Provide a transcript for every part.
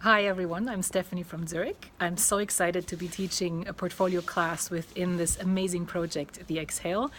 Hi everyone, I'm Stefanie from Zurich. I'm so excited to be teaching a portfolio class within this amazing project, the Exhale.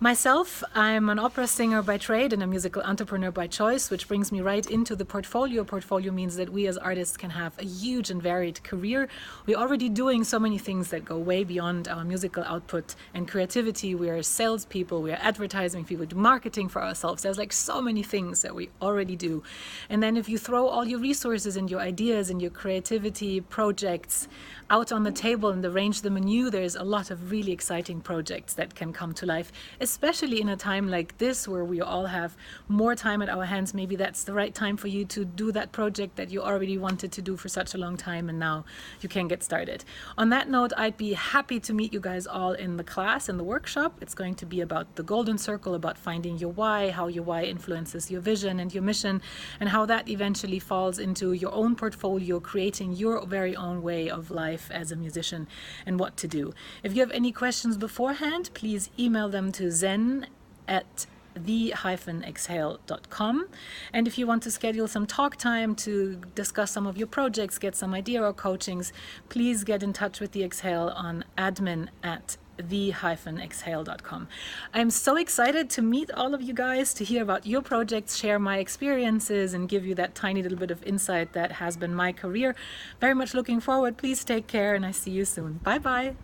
Myself, I'm an opera singer by trade and a musical entrepreneur by choice, which brings me right into the portfolio. Portfolio means that we as artists can have a huge and varied career. We're already doing so many things that go way beyond our musical output and creativity. We are salespeople, we are advertising people, we do marketing for ourselves. There's like so many things that we already do. And then if you throw all your resources and your ideas and your creativity projects out on the table and arrange them anew, there's a lot of really exciting projects that can come to life, especially in a time like this where we all have more time at our hands. Maybe that's the right time for you to do that project that you already wanted to do for such a long time, and now you can get started. On that note, I'd be happy to meet you guys all in the class, in the workshop. It's going to be about the golden circle, about finding your why, how your why influences your vision and your mission, and how that eventually falls into your own portfolio, creating your very own way of life as a musician and what to do. If you have any questions beforehand, please email them to zen@the-exhale.com. And if you want to schedule some talk time to discuss some of your projects, get some idea or coachings, please get in touch with the Exhale on admin@the-exhale.com. I'm so excited to meet all of you guys, to hear about your projects, share my experiences, and give you that tiny little bit of insight that has been my career. Very much looking forward. Please take care, and I see you soon. Bye bye.